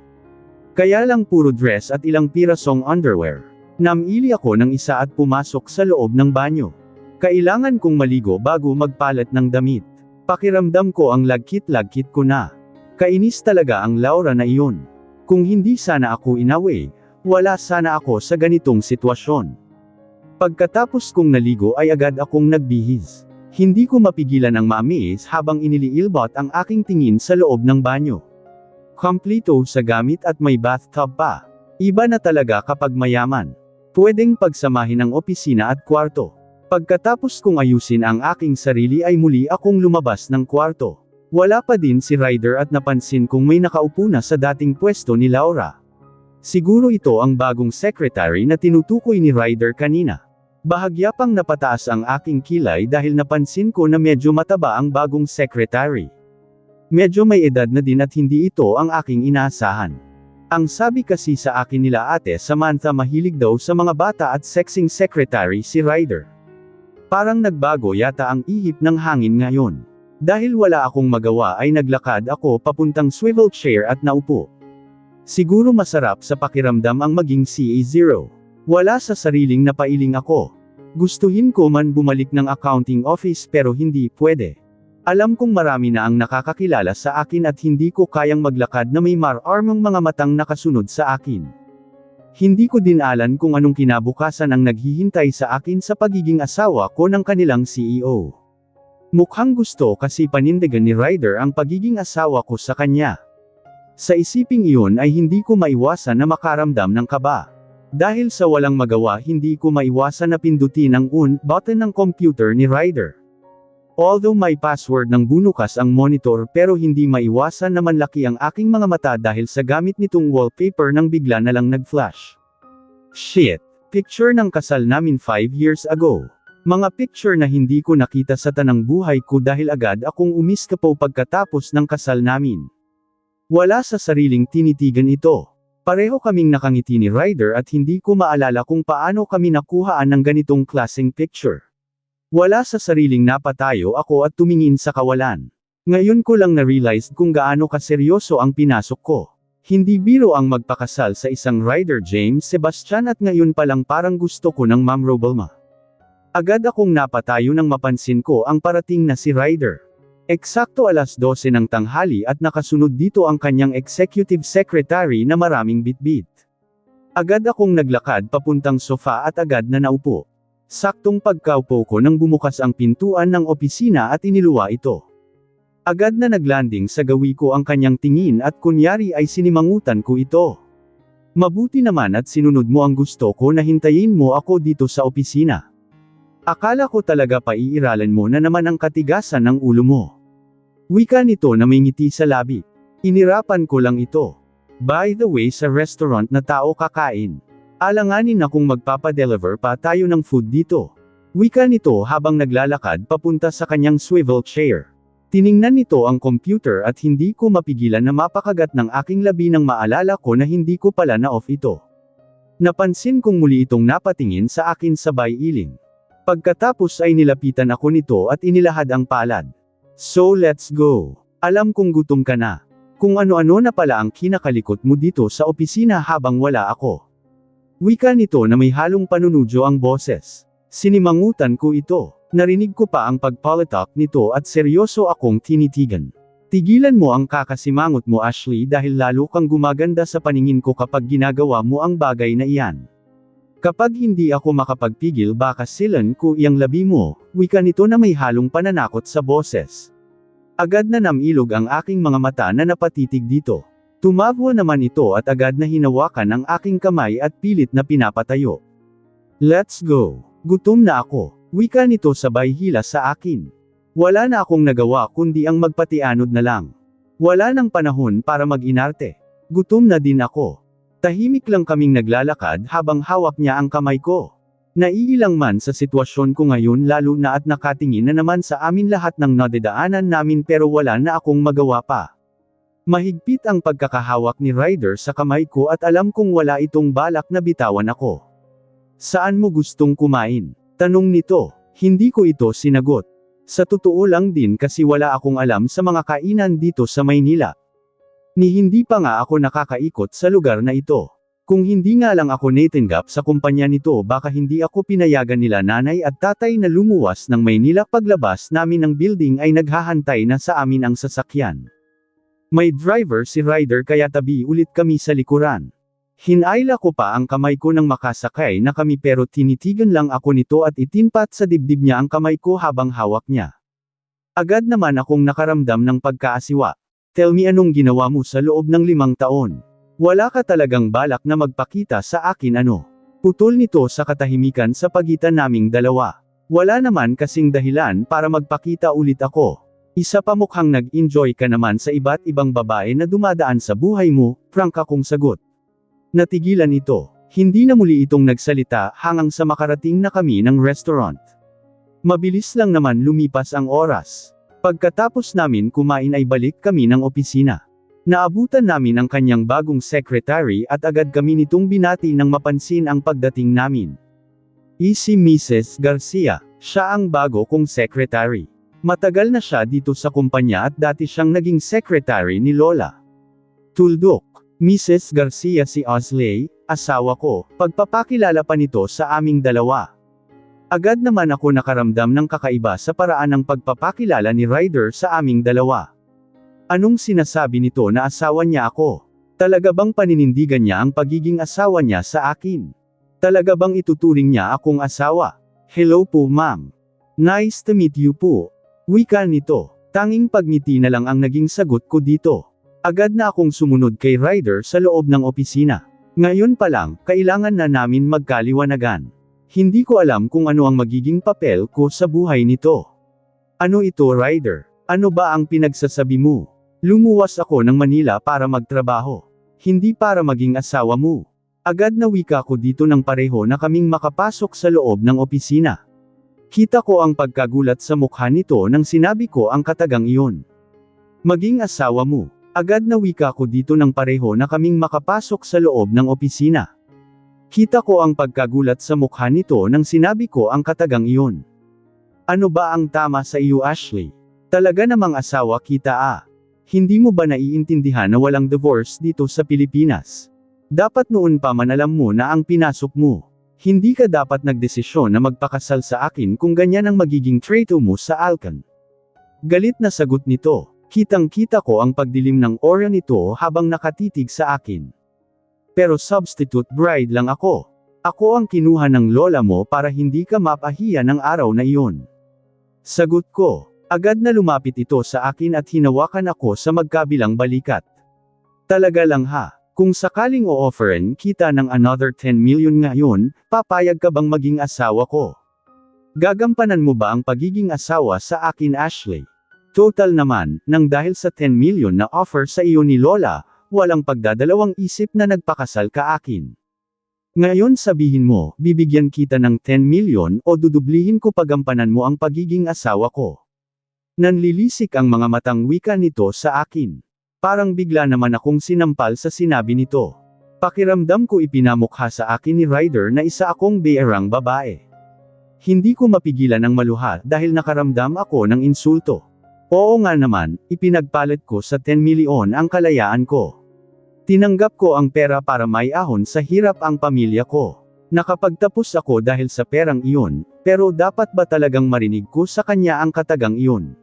A: Kaya lang puro dress at ilang pirasong underwear. Namili ako ng isa at pumasok sa loob ng banyo. Kailangan kong maligo bago magpalit ng damit. Pakiramdam ko ang lagkit-lagkit ko na. Kainis talaga ang Laura na iyon. Kung hindi sana ako inaway, wala sana ako sa ganitong sitwasyon. Pagkatapos kong naligo ay agad akong nagbihis. Hindi ko mapigilan ang maamis habang iniliilbot ang aking tingin sa loob ng banyo. Kompleto sa gamit at may bathtub pa. Iba na talaga kapag mayaman. Pwedeng pagsamahin ang opisina at kwarto. Pagkatapos kong ayusin ang aking sarili ay muli akong lumabas ng kwarto. Wala pa din si Ryder at napansin kong may nakaupo na sa dating pwesto ni Laura. Siguro ito ang bagong secretary na tinutukoy ni Ryder kanina. Bahagya pang napataas ang aking kilay dahil napansin ko na medyo mataba ang bagong secretary. Medyo may edad na din at hindi ito ang aking inaasahan. Ang sabi kasi sa akin nila Ate Samantha mahilig daw sa mga bata at sexing secretary si Ryder. Parang nagbago yata ang ihip ng hangin ngayon. Dahil wala akong magawa ay naglakad ako papuntang swivel chair at naupo. Siguro masarap sa pakiramdam ang maging CA0. Wala sa sariling napailing ako. Gustuhin ko man bumalik ng accounting office pero hindi pwede. Alam kong marami na ang nakakakilala sa akin at hindi ko kayang maglakad na may mar-armang mga matang nakasunod sa akin. Hindi ko din alam kung anong kinabukasan ang naghihintay sa akin sa pagiging asawa ko ng kanilang CEO. Mukhang gusto kasi panindigan ni Ryder ang pagiging asawa ko sa kanya. Sa isiping iyon ay hindi ko maiwasan na makaramdam ng kaba. Dahil sa walang magawa hindi ko maiwasan na pindutin ang on button ng computer ni Ryder. Although may password ng bunukas ang monitor pero hindi maiwasan na manlaki ang aking mga mata dahil sa gamit nitong wallpaper nang bigla na lang nag-flash. Shit! Picture ng kasal namin 5 years ago. Mga picture na hindi ko nakita sa tanang buhay ko dahil agad akong umiskapaw pagkatapos ng kasal namin. Wala sa sariling tinitigan ito. Pareho kaming nakangiti ni Ryder at hindi ko maalala kung paano kami nakuhaan ng ganitong klaseng picture. Wala sa sariling napatayo ako at tumingin sa kawalan. Ngayon ko lang na-realize kung gaano kaseryoso ang pinasok ko. Hindi biro ang magpakasal sa isang Ryder James Sebastian at ngayon palang parang gusto ko ng Ma'am Robalma. Agad akong napatayo nang mapansin ko ang parating na si Ryder. Eksakto 12:00 ng tanghali at nakasunod dito ang kanyang executive secretary na maraming bitbit. Agad akong naglakad papuntang sofa at agad na naupo. Saktong pagkaupo ko nang bumukas ang pintuan ng opisina at iniluwa ito. Agad na naglanding sa gawi ko ang kanyang tingin at kunyari ay sinimangutan ko ito. Mabuti naman at sinunod mo ang gusto ko na hintayin mo ako dito sa opisina. Akala ko talaga paiiralan mo na naman ang katigasan ng ulo mo. Wika nito na may ngiti sa labi. Inirapan ko lang ito. By the way, sa restaurant na tao kakain. Alanganin na kung magpapadeliver pa tayo ng food dito. Wika nito habang naglalakad papunta sa kanyang swivel chair. Tiningnan nito ang computer at hindi ko mapigilan na mapakagat ng aking labi nang maalala ko na hindi ko pala na-off ito. Napansin kong muli itong napatingin sa akin sabay iling. Pagkatapos ay nilapitan ako nito at inilahad ang palad. So let's go. Alam kong gutom ka na. Kung ano-ano na pala ang kinakalikot mo dito sa opisina habang wala ako. Wika nito na may halong panunudyo ang boses. Sinimangutan ko ito. Narinig ko pa ang pagpolitok nito at seryoso akong tinitigan. Tigilan mo ang kakasimangot mo Ashley dahil lalo kang gumaganda sa paningin ko kapag ginagawa mo ang bagay na iyan. Kapag hindi ako makapagpigil baka silan ko iyang labi mo, wika nito na may halong pananakot sa boses. Agad na namilog ang aking mga mata na napatitig dito. Tumawa naman ito at agad na hinawakan ang aking kamay at pilit na pinapatayo. Let's go. Gutom na ako. Wika nito sabay hila sa akin. Wala na akong nagawa kundi ang magpatianod na lang. Wala nang panahon para mag-inarte. Gutom na din ako. Tahimik lang kaming naglalakad habang hawak niya ang kamay ko. Naiilang man sa sitwasyon ko ngayon lalo na at nakatingin na naman sa amin lahat ng nadadaanan namin pero wala na akong magawa pa. Mahigpit ang pagkakahawak ni Ryder sa kamay ko at alam kong wala itong balak na bitawan ako. Saan mo gustong kumain? Tanong nito. Hindi ko ito sinagot. Sa totoo lang din kasi wala akong alam sa mga kainan dito sa Maynila. Ni hindi pa nga ako nakakaikot sa lugar na ito. Kung hindi nga lang ako natanggap sa kumpanya nito baka hindi ako pinayagan nila nanay at tatay na lumuwas ng Maynila paglabas namin ng building ay naghahantay na sa amin ang sasakyan. May driver si Ryder kaya tabi ulit kami sa likuran. Hinayla ko pa ang kamay ko nang makasakay na kami pero tinitigan lang ako nito at itinpat sa dibdib niya ang kamay ko habang hawak niya. Agad naman akong nakaramdam ng pagkaasiwa. Tell me anong ginawa mo sa loob ng 5 taon. Wala ka talagang balak na magpakita sa akin ano. Putol nito sa katahimikan sa pagitan naming dalawa. Wala naman kasing dahilan para magpakita ulit ako. Isa pa mukhang nag-enjoy ka naman sa iba't ibang babae na dumadaan sa buhay mo, frank akong sagot. Natigilan ito. Hindi na muli itong nagsalita hanggang sa makarating na kami ng restaurant. Mabilis lang naman lumipas ang oras. Pagkatapos namin kumain ay balik kami ng opisina. Naabutan namin ang kanyang bagong secretary at agad kami nitong binati nang mapansin ang pagdating namin. Si Mrs. Garcia, siya ang bago kong secretary. Matagal na siya dito sa kumpanya at dati siyang naging secretary ni Lola. Tuldok. Mrs. Garcia si Osley, asawa ko, pagpapakilala pa nito sa aming dalawa. Agad naman ako nakaramdam ng kakaiba sa paraan ng pagpapakilala ni Ryder sa aming dalawa. Anong sinasabi nito na asawa niya ako? Talaga bang paninindigan niya ang pagiging asawa niya sa akin? Talaga bang ituturing niya akong asawa? Hello po ma'am. Nice to meet you po. Wika nito. Tanging pagngiti na lang ang naging sagot ko dito. Agad na akong sumunod kay Ryder sa loob ng opisina. Ngayon pa lang, kailangan na namin magkaliwanagan. Hindi ko alam kung ano ang magiging papel ko sa buhay nito. Ano ito Ryder? Ano ba ang pinagsasabi mo? Lumuwas ako ng Manila para magtrabaho. Hindi para maging asawa mo. Agad na wika ko dito ng pareho na kaming makapasok sa loob ng opisina. Kita ko ang pagkagulat sa mukha nito nang sinabi ko ang katagang iyon. Maging asawa mo. Agad na wika ko dito ng pareho na kaming makapasok sa loob ng opisina. Kita ko ang pagkagulat sa mukha nito nang sinabi ko ang katagang iyon. Ano ba ang tama sa iyo Ashley? Talaga namang asawa kita ah. Hindi mo ba naiintindihan na walang divorce dito sa Pilipinas? Dapat noon pa man alam mo na ang pinasok mo. Hindi ka dapat nagdesisyon na magpakasal sa akin kung ganyan ang magiging trato mo sa Alcan. Galit na sagot nito. Kitang-kita ko ang pagdilim ng aura nito habang nakatitig sa akin. Pero substitute bride lang ako. Ako ang kinuha ng lola mo para hindi ka mapahiya ng araw na iyon. Sagot ko. Agad na lumapit ito sa akin at hinawakan ako sa magkabilang balikat. Talaga lang ha. Kung sakaling o-offerin kita ng another 10 million ngayon, papayag ka bang maging asawa ko? Gagampanan mo ba ang pagiging asawa sa akin Ashley? Total naman, nang dahil sa 10 million na offer sa iyo ni Lola, walang pagdadalawang isip na nagpakasal ka akin. Ngayon sabihin mo, bibigyan kita ng 10 milyon o dudublihin ko pagampanan mo ang pagiging asawa ko. Nanlilisik ang mga matang wika nito sa akin. Parang bigla naman akong sinampal sa sinabi nito. Pakiramdam ko ipinamukha sa akin ni Ryder na isa akong beerang babae. Hindi ko mapigilan ang maluha dahil nakaramdam ako ng insulto. Oo nga naman, ipinagpalit ko sa 10 milyon ang kalayaan ko. Tinanggap ko ang pera para maiahon sa hirap ang pamilya ko. Nakapagtapos ako dahil sa perang iyon, pero dapat ba talagang marinig ko sa kanya ang katagang iyon?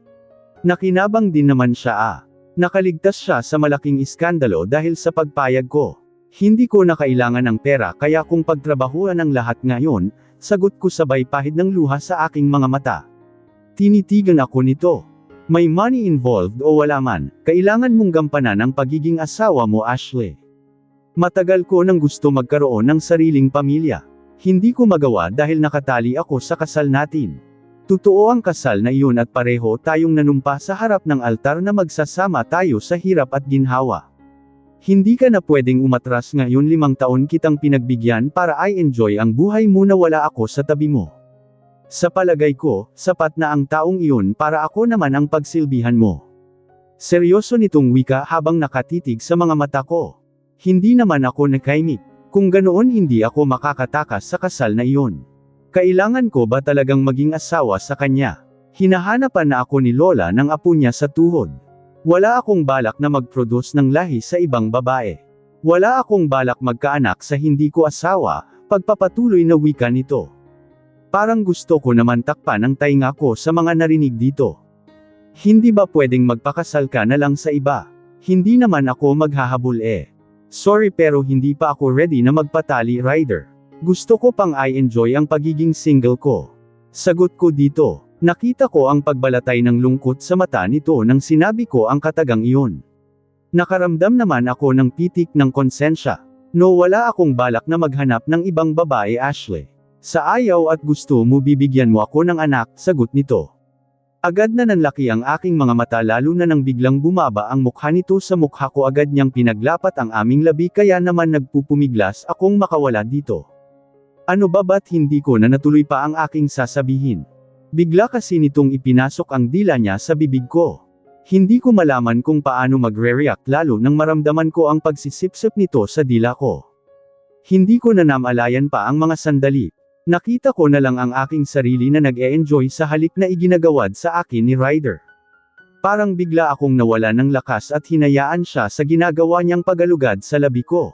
A: Nakinabang din naman siya. Nakaligtas siya sa malaking iskandalo dahil sa pagpayag ko. Hindi ko na kailangan ng pera kaya kung pagtrabahuan ang lahat ngayon, sagot ko sabay pahid ng luha sa aking mga mata. Tinitigan ako nito. May money involved o wala man, kailangan mong gampanan ang pagiging asawa mo, Ashley. Matagal ko nang gusto magkaroon ng sariling pamilya. Hindi ko magawa dahil nakatali ako sa kasal natin. Totoo ang kasal na iyon at pareho tayong nanumpa sa harap ng altar na magsasama tayo sa hirap at ginhawa. Hindi ka na pwedeng umatras ngayon, 5 taon kitang pinagbigyan para i-enjoy ang buhay mo na wala ako sa tabi mo. Sa palagay ko, sapat na ang taong iyon para ako naman ang pagsilbihan mo. Seryoso nitong wika habang nakatitig sa mga mata ko. Hindi naman ako nakaimik. Kung ganoon hindi ako makakatakas sa kasal na iyon. Kailangan ko ba talagang maging asawa sa kanya? Hinahanapan na ako ni Lola ng apo niya sa tuhod. Wala akong balak na mag-produce ng lahi sa ibang babae. Wala akong balak magkaanak sa hindi ko asawa, pagpapatuloy na wika nito. Parang gusto ko naman takpan ang tainga ko sa mga narinig dito. Hindi ba pwedeng magpakasal ka na lang sa iba? Hindi naman ako maghahabol Sorry pero hindi pa ako ready na magpatali, Ryder. Gusto ko pang i-enjoy ang pagiging single ko. Sagot ko dito. Nakita ko ang pagbalatay ng lungkot sa mata nito nang sinabi ko ang katagang iyon. Nakaramdam naman ako ng pitik ng konsensya. No, wala akong balak na maghanap ng ibang babae, Ashley. Sa ayaw at gusto mo bibigyan mo ako ng anak, sagot nito. Agad na nanlaki ang aking mga mata lalo na nang biglang bumaba ang mukha nito sa mukha ko, agad niyang pinaglapat ang aming labi kaya naman nagpupumiglas akong makawala dito. Ano ba ba't hindi ko na natuloy pa ang aking sasabihin? Bigla kasi nitong ipinasok ang dila niya sa bibig ko. Hindi ko malaman kung paano magre-react lalo nang maramdaman ko ang pagsisipsip nito sa dila ko. Hindi ko na namalayan pa ang mga sandali. Nakita ko na lang ang aking sarili na nag-e-enjoy sa halik na iginagawad sa akin ni Ryder. Parang bigla akong nawala ng lakas at hinayaan siya sa ginagawa niyang pagalugad sa labi ko.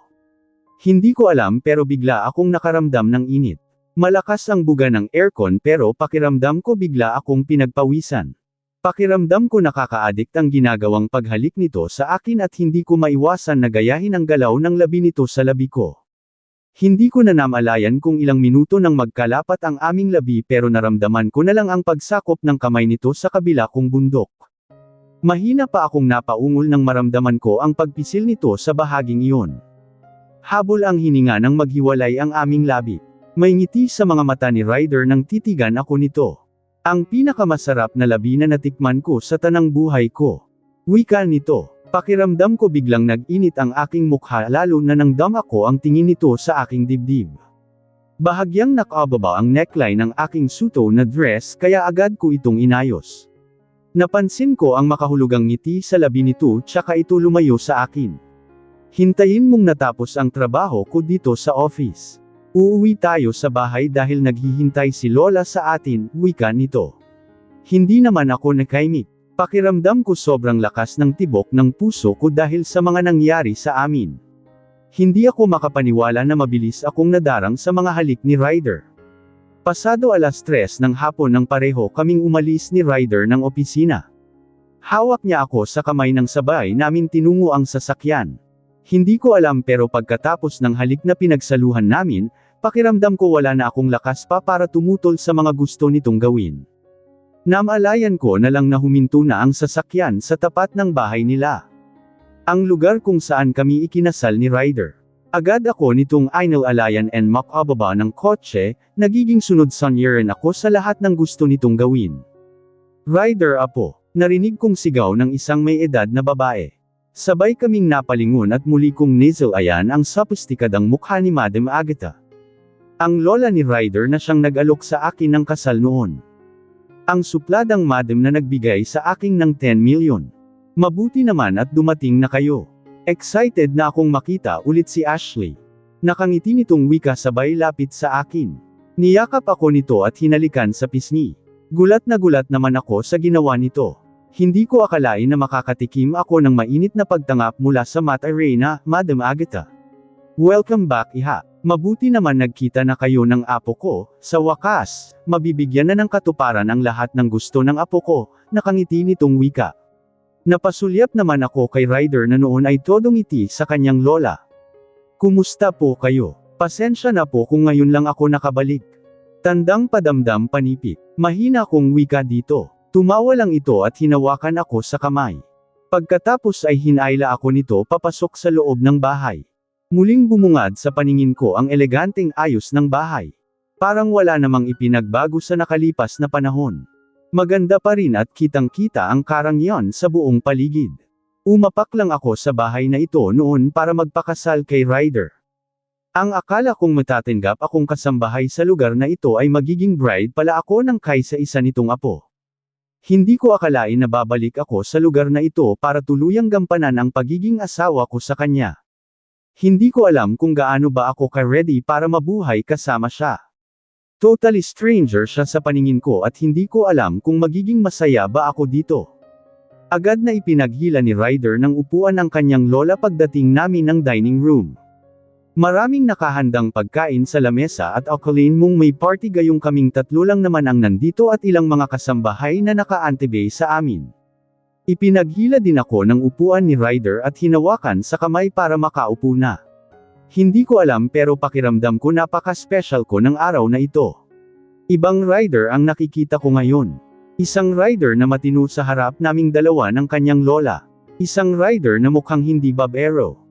A: Hindi ko alam pero bigla akong nakaramdam ng init. Malakas ang buga ng aircon pero pakiramdam ko bigla akong pinagpawisan. Pakiramdam ko nakaka-addict ang ginagawang paghalik nito sa akin at hindi ko maiwasan na gayahin ang galaw ng labi nito sa labi ko. Hindi ko na namalayan kung ilang minuto nang magkalapat ang aming labi pero naramdaman ko na lang ang pagsakop ng kamay nito sa kabila kong bundok. Mahina pa akong napaungol nang maramdaman ko ang pagpisil nito sa bahaging iyon. Habol ang hininga nang maghiwalay ang aming labi. May ngiti sa mga mata ni Ryder nang titigan ako nito. Ang pinakamasarap na labi na natikman ko sa tanang buhay ko. Wika nito. Pakiramdam ko biglang nag-init ang aking mukha lalo na nang dama ko ang tingin nito sa aking dibdib. Bahagyang nakababa ang neckline ng aking suto na dress kaya agad ko itong inayos. Napansin ko ang makahulugang ngiti sa labi nito tsaka ito lumayo sa akin. Hintayin mong natapos ang trabaho ko dito sa office. Uuwi tayo sa bahay dahil naghihintay si Lola sa atin, wika nito. Hindi naman ako nakaimik. Pakiramdam ko sobrang lakas ng tibok ng puso ko dahil sa mga nangyari sa amin. Hindi ako makapaniwala na mabilis akong nadarang sa mga halik ni Ryder. Pasado 3:00 ng hapon nang pareho kaming umalis ni Ryder ng opisina. Hawak niya ako sa kamay nang sabay namin tinungo ang sasakyan. Hindi ko alam pero pagkatapos ng halik na pinagsaluhan namin, pakiramdam ko wala na akong lakas pa para tumutol sa mga gusto nitong gawin. Namalayan ko na lang na huminto na ang sasakyan sa tapat ng bahay nila. Ang lugar kung saan kami ikinasal ni Ryder. Agad ako nitong inalayan and makababa ng kotse, nagiging sunod-sanyeran ako sa lahat ng gusto nitong gawin. Ryder apo, narinig kong sigaw ng isang may edad na babae. Sabay kaming napalingon at muli kong niselayan ang sophisticadang mukha ni Madam Agatha. Ang lola ni Ryder na siyang nag-alok sa akin ng kasal noon. Ang supladang madam na nagbigay sa akin ng 10 million. Mabuti naman at dumating na kayo. Excited na akong makita ulit si Ashley. Nakangiti nitong wika sabay lapit sa akin. Niyakap ako nito at hinalikan sa pisngi. Gulat naman ako sa ginawa nito. Hindi ko akalain na makakatikim ako ng mainit na pagtangap mula sa Mat Arena, Madam Agatha. Welcome back iha. Mabuti naman nagkita na kayo ng apo ko, sa wakas, mabibigyan na ng katuparan ang lahat ng gusto ng apo ko, nakangiti nitong wika. Napasulyap naman ako kay Ryder na noon ay todong ngiti sa kanyang lola. Kumusta po kayo? Pasensya na po kung ngayon lang ako nakabalik. Tandang padamdam panipik. Mahina kong wika dito. Tumawa lang ito at hinawakan ako sa kamay. Pagkatapos ay hinayla ako nito papasok sa loob ng bahay. Muling bumungad sa paningin ko ang eleganteng ayos ng bahay. Parang wala namang ipinagbago sa nakalipas na panahon. Maganda pa rin at kitang-kita ang karangyan sa buong paligid. Umapak lang ako sa bahay na ito noon para magpakasal kay Ryder. Ang akala kong matatanggap akong kasambahay sa lugar na ito ay magiging bride pala ako ng kaysa isa nitong apo. Hindi ko akalain na babalik ako sa lugar na ito para tuluyang gampanan ang pagiging asawa ko sa kanya. Hindi ko alam kung gaano ba ako ka-ready para mabuhay kasama siya. Totally stranger siya sa paningin ko at hindi ko alam kung magiging masaya ba ako dito. Agad na ipinaghila ni Ryder ng upuan ng kanyang lola pagdating namin ng dining room. Maraming nakahandang pagkain sa lamesa at akalain mong may party gayong kaming tatlo lang naman ang nandito at ilang mga kasambahay na naka-antebay sa amin. Ipinaghila din ako ng upuan ni Ryder at hinawakan sa kamay para makaupo na. Hindi ko alam pero pakiramdam ko napaka-special ko ng araw na ito. Ibang Ryder ang nakikita ko ngayon. Isang Ryder na matino sa harap naming dalawa ng kanyang lola. Isang Ryder na mukhang hindi babero.